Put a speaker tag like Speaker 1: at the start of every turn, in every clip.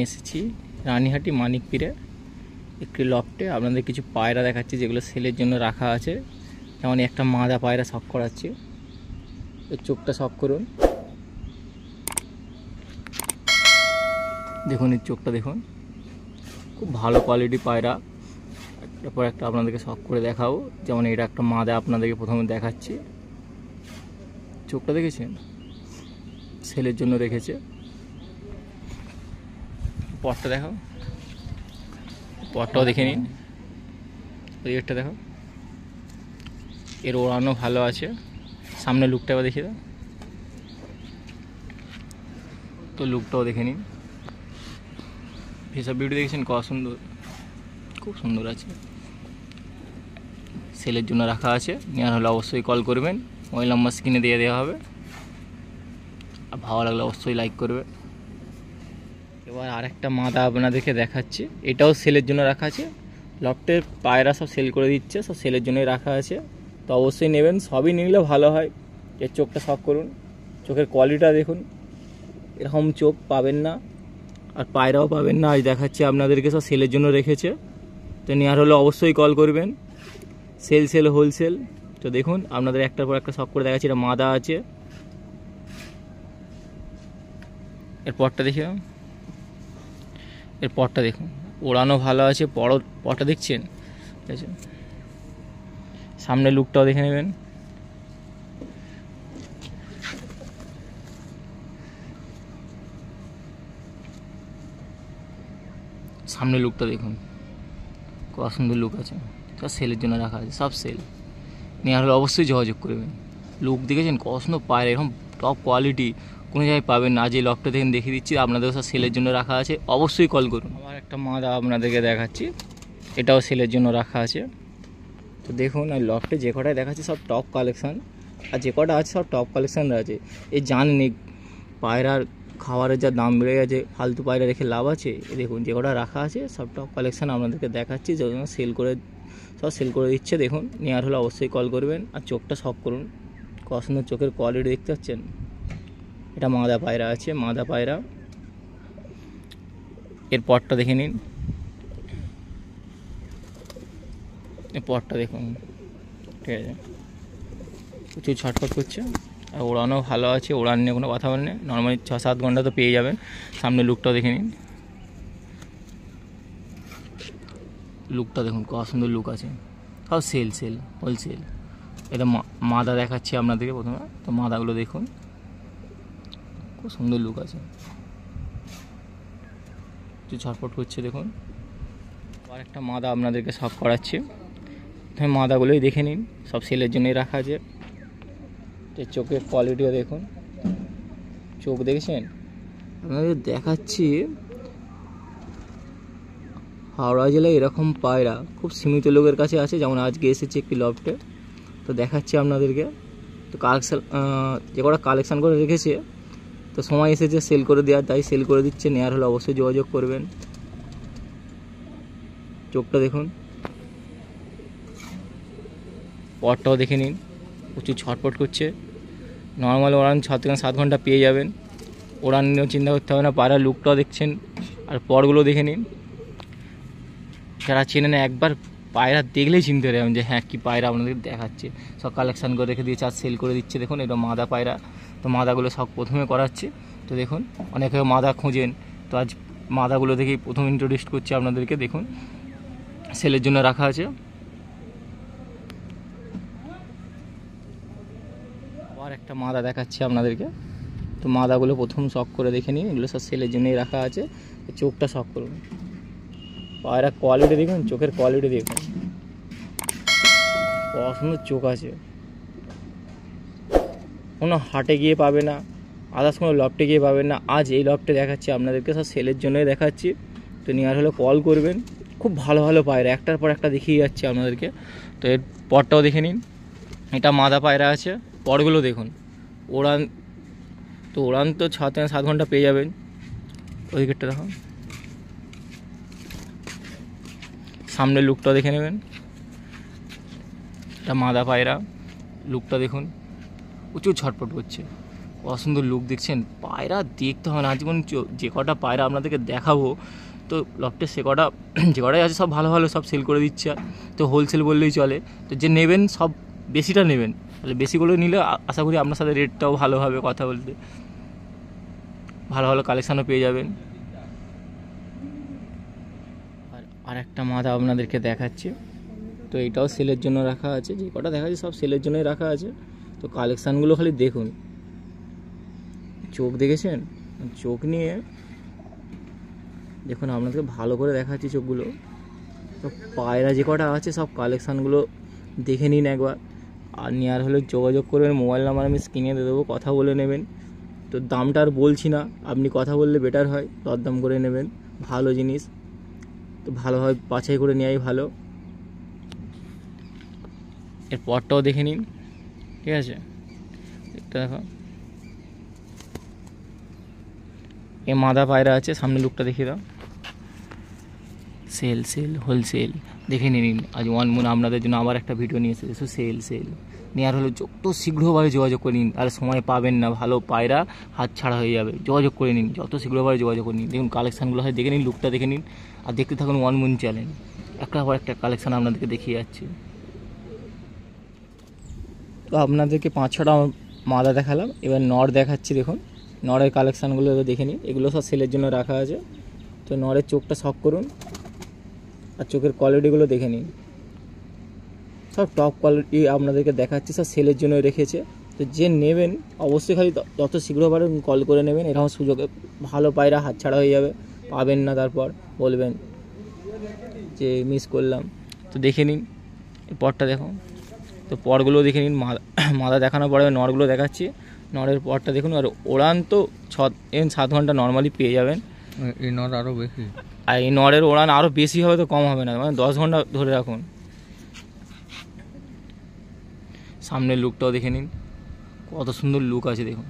Speaker 1: এসেছি রানীহাটি মানিকপীরে একটি লফটে। আপনাদের কিছু পায়রা দেখাচ্ছি যেগুলো সেলের জন্য রাখা আছে। যেমন একটা মাদা পায়রা শখ করাচ্ছি, এর চোখটা শখ করুন, দেখুন এর চোখটা দেখুন, খুব ভালো কোয়ালিটি পায়রা। তারপর একটা আপনাদেরকে শখ করে দেখাবো। যেমন এটা একটা মাদা আপনাদেরকে প্রথমে দেখাচ্ছি, চোখটা দেখেছেন, সেলের জন্য রেখেছে। পটটা দেখাও, পটটাও দেখে নিন, ওই একটা দেখো, এর ওড়ানো ভালো আছে। সামনে লুকটা এবার দেখিয়ে দাও, তো লুকটাও দেখে নিন। ফেস বিউটি দেখেছেন কত সুন্দর, খুব সুন্দর আছে। সেলের জন্য রাখা আছে, নেওয়ার হলে অবশ্যই কল করবেন, মোবাইল নাম্বার স্ক্রিনে দিয়ে দেওয়া হবে। আর ভালো লাগলে অবশ্যই লাইক করবে। এবার আরেকটা মাদা আপনাদেরকে দেখাচ্ছি, এটাও সেলের জন্য রাখা আছে। লফটের পায়রা সব সেল করে দিচ্ছে, সব সেলের জন্যই রাখা আছে, তো অবশ্যই নেবেন। সবই নিলে ভালো হয়। এর চোখটা শখ করুন, চোখের কোয়ালিটিটা দেখুন, এরকম চোখ পাবেন না, আর পায়রাও পাবেন না। আজ দেখাচ্ছি আপনাদেরকে, সব সেলের জন্য রেখেছে, তো নেওয়ার হলে অবশ্যই কল করবেন। Sale wholesale. তো দেখুন আপনাদের একটার পর একটা শখ করে দেখাচ্ছি। এটা মাদা আছে, এর পরটা দেখে, এর পরটা দেখুন, ওড়ানো ভালো আছে। পরটা দেখছেন, ঠিক আছে। সামনে লুকটাও দেখে নেবেন, সামনে লুকটা দেখুন, কত সুন্দর লুক আছে। সব সেলের জন্য রাখা আছে, সব সেল। নেওয়ার হলে অবশ্যই যোগাযোগ করবেন। লুক দেখেছেন কত সুন্দর পায়রা, এরকম টপ কোয়ালিটি কোনো জায়গায় পাবেন না। আজ এই লফটে দেখেন দেখিয়ে দিচ্ছি, আপনাদের সব সেলের জন্য রাখা আছে, অবশ্যই কল করুন। আমার একটা মাদা আপনাদেরকে দেখাচ্ছি, এটাও সেলের জন্য রাখা আছে। তো দেখুন এই লফটে যে কটায় দেখাচ্ছি সব টপ কালেকশান, আর যে কটা আছে সব টপ কালেকশান আছে। এই জানেন পায়রার খাবারের যা দাম বেড়ে গেছে, ফালতু পায়রা রেখে লাভ আছে? দেখুন যে কটা রাখা আছে সব টপ কালেকশান আপনাদেরকে দেখাচ্ছি, যেগুলো সব সেল করে দিচ্ছে। দেখুন নেওয়ার হলে অবশ্যই কল করবেন। আর চোখটা শখ করুন, কত সুন্দর চোখের কোয়ালিটি দেখতে পাচ্ছেন। এটা মাদা পায়রা আছে, মাদা পায়রা। এর পরটা দেখে নিন, এর পরটা দেখুন, ঠিক আছে। প্রচুর ছটফট করছে, আর ওড়ানো ভালো আছে, ওড়ান নিয়ে কোনো কথা বলেন, নর্মালি 6-7 ঘন্টা তো পেয়ে যাবেন। সামনে লুকটাও দেখে নিন, লুকটা দেখুন কত সুন্দর লুক আছে। সব সেল হোলসেল। এটা মাদা দেখাচ্ছি আপনাদেরকে প্রথমে, তো মাদাগুলো দেখুন, খুব সুন্দর লুক আছে, একটু ছটফট করছে দেখুন। আর একটা মাদা আপনাদেরকে শখ করাচ্ছি, মাদাগুলোই দেখে নিন, সব সেলের জন্যই রাখা আছে। চোখের কোয়ালিটিও দেখুন, চোখ দেখেছেন। আপনাদের দেখাচ্ছি হাওড়া জেলায় এরকম পায়রা খুব সীমিত লোকের কাছে আছে। যেমন আজকে এসেছি একটি লফটে, তো দেখাচ্ছি আপনাদেরকে। তো কালেকশান যে কটা কালেকশান করে রেখেছে, তো সময় এসেছে সেল করে দেওয়ার, তাই সেল করে দিচ্ছে। নেওয়ার হলে অবশ্যই যোগাযোগ করবেন। চোখটা দেখুন, পরটাও দেখে নিন, প্রচুর ছটফট করছে। নর্মাল ওড়ান 6 থেকে 7 ঘন্টা পেয়ে যাবেন, ওড়ান নিয়েও চিন্তা করতে হবে না। পায়রার লুকটাও দেখছেন, আর পরগুলো দেখে নিন। যারা চেনেন একবার পায়রা দেখলেই চিনতে পারবেন যে হ্যাঁ কী পায়রা আপনাদের দেখাচ্ছে। সব কালেকশান করে রেখে দিয়েছে, আর সেল করে দিচ্ছে। দেখুন এটা মাদা পায়রা, তো মাদাগুলো সব প্রথমে করাচ্ছে। তো দেখুন অনেকে মাদা খোঁজেন, তো আজ মাদাগুলো দেখেই প্রথম ইন্ট্রোডিউস করছি আপনাদেরকে। দেখুন সেলের জন্য রাখা আছে। আবার একটা মাদা দেখাচ্ছি আপনাদেরকে, তো মাদাগুলো প্রথম শখ করে দেখে নিন, এগুলো সব সেলের জন্যই রাখা আছে। চোখটা শখ করুন, পায়রা কোয়ালিটি দেখুন, চোখের কোয়ালিটি দেখুন, কত সুন্দর চোখ আছে। কোনো হাটে গিয়ে পাবে না, আদার্স কোনো লফটে গিয়ে পাবেন না। আজ এই লফটে দেখাচ্ছি আপনাদেরকে, সব সেলের জন্যই দেখাচ্ছি। তো নেওয়ার হলে কল করবেন। খুব ভালো ভালো পায়রা, একটার পর একটা দেখিয়ে যাচ্ছে আপনাদেরকে। তো এর পরটাও দেখে নিন, এটা মাদা পায়রা আছে। পরগুলো দেখুন, ওড়ান তো 6 থেকে 7 ঘন্টা পেয়ে যাবেন। ওই দিকেরটা দেখুন, সামনে লুকটা দেখে নেবেন। এটা মাদা পায়রা, লুকটা দেখুন, প্রচুর ছটফট করছে, কত সুন্দর লুক দেখছেন। পায়রা দেখতে হবে না, জীবন যে কটা পায়রা আপনাদেরকে দেখাবো, তো লফটে সে কটা যে কটাই আছে সব ভালো ভালো সব সেল করে দিচ্ছে। তো হোলসেল বললেই চলে। তো যে নেবেন সব বেশিটা নেবেন, তাহলে বেশিগুলো নিলে আশা করি আপনার সাথে রেটটাও ভালো হবে, কথা বলতে ভালো ভালো কালেকশানও পেয়ে যাবেন। আর একটা মাদা আপনাদেরকে দেখাচ্ছি, তো এটাও সেলের জন্য রাখা আছে। যে কটা দেখা যাচ্ছে সব সেলের জন্যই রাখা আছে। তো কালেকশানগুলো খালি দেখুন, চোখ দেখেছেন, চোখ নিয়ে দেখুন আপনাদেরকে ভালো করে দেখাচ্ছি চোখগুলো। তো পায়রা যে কটা আছে সব কালেকশানগুলো দেখে নিন একবার। আর নেওয়ার হলে যোগাযোগ করবেন, মোবাইল নাম্বার আমি স্ক্রিনে দিয়ে দেবো, কথা বলে নেবেন। তো দামটা আর বলছি না, আপনি কথা বললে বেটার হয়, দরদাম করে নেবেন। ভালো জিনিস, তো ভালোভাবে বাছাই করে নেওয়াই ভালো। এর পরটাও দেখে নিন, ঠিক আছে। একটা দেখো, এ মাদা পায়রা আছে, সামনে লুকটা দেখিয়ে দাও। সেল সেল হোলসেল দেখে নিন। আজ ওয়ান মুন আপনাদের জন্য আবার একটা ভিডিও নিয়ে এসেছে, সেল সেল নেওয়ার হলে যত শীঘ্রভাবে যোগাযোগ করে নিন, আর সময় পাবেন না, ভালো পায়রা হাত ছাড়া হয়ে যাবে। যোগাযোগ করে নিন, যত শীঘ্রভাবে যোগাযোগ করে নিন। দেখুন কালেকশানগুলো হয় দেখে নিন, লুকটা দেখে নিন, আর দেখতে থাকুন ওয়ান মুন চ্যানেল। একটা পর একটা কালেকশান আপনাদেরকে দেখিয়ে যাচ্ছি। তো আপনাদেরকে 5-6টা মাদা দেখালাম, এবার নর দেখাচ্ছি। দেখুন নরের কালেকশানগুলো দেখে নিন, এগুলো সব সেলের জন্য রাখা আছে। তো নরের চোখটা শক করুন, আর চোখের কোয়ালিটিগুলো দেখে নিন, সব টপ কোয়ালিটি আপনাদেরকে দেখাচ্ছি, সব সেলের জন্য রেখেছে। তো যে নেবেন অবশ্যই খালি যত শীঘ্র পারেন কল করে নেবেন, এরকম সুযোগে ভালো পায়রা হাতছাড়া হয়ে যাবে, পাবেন না, তারপর বলবেন যে মিস করলাম। তো দেখে নিন এই পরটা দেখুন, তো পরগুলো দেখে নিন। মাদা দেখানোর পরে নরগুলো দেখাচ্ছি। নরের পরটা দেখুন, আর ওড়ান তো 6-7 ঘন্টা নর্মালি পেয়ে যাবেন।
Speaker 2: এই নর আরও বেশি,
Speaker 1: আর এই নরের ওড়ান আরও বেশি হবে, তো কম হবে না, মানে 10 ঘন্টা ধরে রাখুন। সামনের লুকটাও দেখে নিন, কত সুন্দর লুক আছে দেখুন।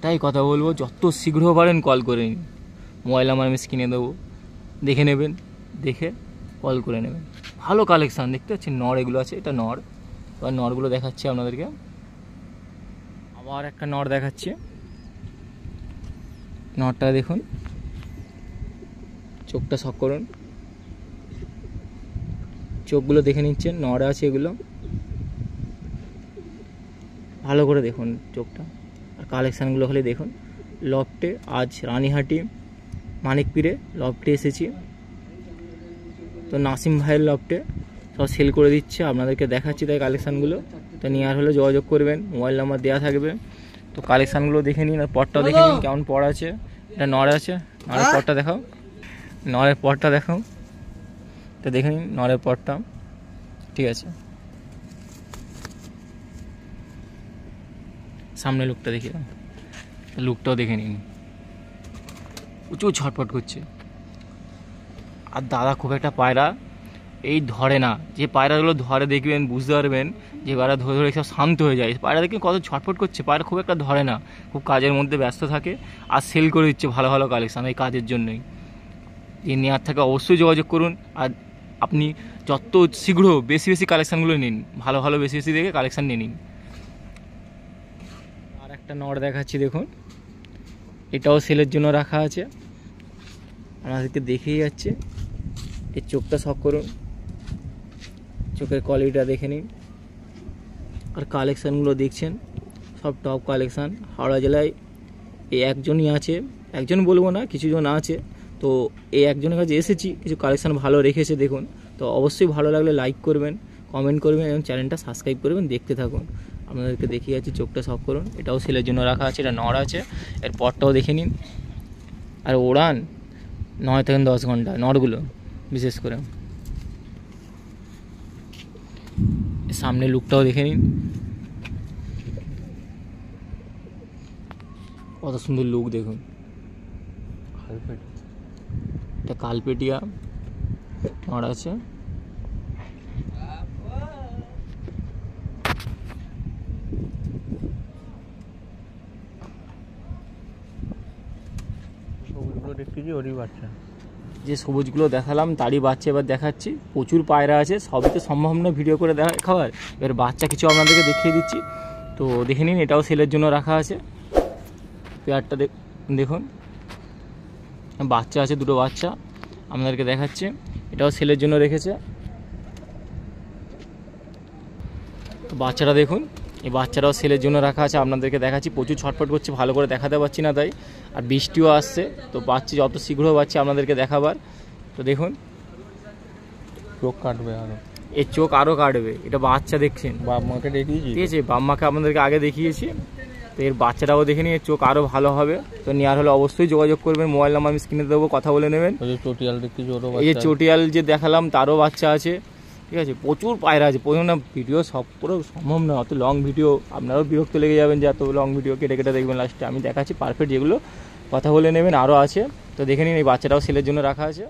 Speaker 1: তাই কথা বলবো, যত শীঘ্র পারেন কল করে নিন, মোবাইল নাম্বার আমি স্ক্রিনে দেবো, দেখে নেবেন, দেখে কল করে নেবেন। ভালো কালেকশান দেখতে পাচ্ছেন, নর এগুলো আছে, এটা নর। এবার নরগুলো দেখাচ্ছি আপনাদেরকে, আবার একটা নর দেখাচ্ছি। নরটা দেখুন, চোখটা শক করুন, চোখগুলো দেখে নিচ্ছেন, নর আছে এগুলো, ভালো করে দেখুন চোখটা। আর কালেকশানগুলো খালি দেখুন। লফটে আজ রানীহাটি মানিকপীরে লফটে এসেছি, তো নাসিম ভাইয়ের লফটে সব সেল করে দিচ্ছে, আপনাদেরকে দেখাচ্ছি তাই কালেকশানগুলো। তো নেওয়ার হলে যোগাযোগ করবেন, মোবাইল নাম্বার দেওয়া থাকবে। তো কালেকশানগুলো দেখে নিন, আর পরটাও দেখে নিন কেমন পর আছে। এটা নর আছে, নরের পরটা দেখাও, নরের পরটা দেখাও। তো দেখে নিন নরের পরটা, ঠিক আছে। সামনে লুকটা দেখে দাও, লুকটাও দেখে নিন, প্রচুর ছটফট করছে। আর দাদা খুব একটা পায়রা এই ধরে না, যে পায়রাগুলো ধরে দেখবেন বুঝতে পারবেন, যে পায়রা ধরে ধরে সব শান্ত হয়ে যায়। পায়রা দেখে কত ছটফট করছে, পায়রা খুব একটা ধরে না, খুব কাজের মধ্যে ব্যস্ত থাকে, আর সেল করে দিচ্ছে ভালো ভালো কালেকশান এই কাজের জন্যই। যে নেওয়ার থাকে অবশ্যই যোগাযোগ করুন, আর আপনি যত শীঘ্র বেশি বেশি কালেকশানগুলো নিন, ভালো ভালো বেশি বেশি দেখে কালেকশান নিয়ে নিন। আর একটা নর দেখাচ্ছি দেখুন, এটাও সেলের জন্য রাখা আছে, আমাদেরকে দেখেই যাচ্ছে। এর চোখটা শক করুন, চোখের কোয়ালিটিটা দেখে নিন। আর কালেকশানগুলো দেখছেন সব টপ কালেকশান। হাওড়া জেলায় এই একজনই আছে, একজন বলবো না, কিছুজন আছে। তো এই একজনের কাছে এসেছি, কিছু কালেকশান ভালো রেখেছে দেখুন। তো অবশ্যই ভালো লাগলে লাইক করবেন, কমেন্ট করবেন এবং চ্যানেলটা সাবস্ক্রাইব করবেন, দেখতে থাকুন। আপনাদেরকে দেখিয়ে যাচ্ছি, চোখটা শক করুন। এটাও সেলের জন্য রাখা আছে, এটা নর আছে, এর পরটাও দেখে নিন। আর ওড়ান 9 থেকে 10 ঘন্টা নরগুলো বিশেষ করে। সামনে লুকটাও দেখে নিন, কত সুন্দর লুক দেখুন। এটা কালপেটিয়া নর আছে,
Speaker 2: দেখতেছি ওরই বাচ্চা।
Speaker 1: যে সবুজগুলো দেখালাম তারই বাচ্চা এবার দেখাচ্ছি। প্রচুর পায়রা আছে, সবই তো সম্ভব না ভিডিও করে দেখাবার, এবার বাচ্চা কিছু আপনাদেরকে দেখিয়ে দিচ্ছি। তো দেখে নিন, এটাও সেলের জন্য রাখা আছে। পেয়ারটা দেখুন, বাচ্চা আছে, দুটো বাচ্চা আপনাদেরকে দেখাচ্ছে। এটাও সেলের জন্য রেখেছে। তো বাচ্চাটা দেখুন, এই বাচ্চাটাও সেলের জন্য রাখা আছে, আপনাদেরকে দেখাচ্ছি। প্রচুর ছটফট করছে, ভালো করে দেখাতে পারছি না তাই। আর বৃষ্টিও আসছে, তো পাচ্ছি যত শীঘ্র পাচ্ছি আপনাদেরকে দেখাবার। তো দেখুন,
Speaker 2: চোখ কাটবে আরো,
Speaker 1: এর চোখ আরও কাটবে। এটা বাচ্চা দেখছেন,
Speaker 2: বাপ মাকে দেখিয়েছি,
Speaker 1: ঠিক আছে, বাপ মাকে আপনাদেরকে আগে দেখিয়েছি। তো এর বাচ্চাটাও দেখে নিয়ে, এর চোখ আরও ভালো হবে। তো নেওয়ার হলে অবশ্যই যোগাযোগ করবেন, মোবাইল নাম্বার আমি স্ক্রিনে দেবো, কথা বলে নেবেন।
Speaker 2: ওই যে চটিয়াল দেখতেছি, ওরও
Speaker 1: এই যে
Speaker 2: বাচ্চা
Speaker 1: চটিয়াল যে দেখালাম, তারও বাচ্চা আছে, ঠিক আছে। প্রচুর পায়রা আছে। প্রথম না ভিডিও সব পুরো সম্ভব না, অত লং ভিডিও, আপনারাও বিরক্ত লেগে যাবেন যে এত লং ভিডিও কেটে কেটে দেখবেন। লাস্টে আমি দেখাচ্ছি পারফেক্ট যেগুলো, কথা বলে নেবেন। আরও আছে, তো দেখে নিন। এই বাচ্চাটাও সেলের জন্য রাখা আছে।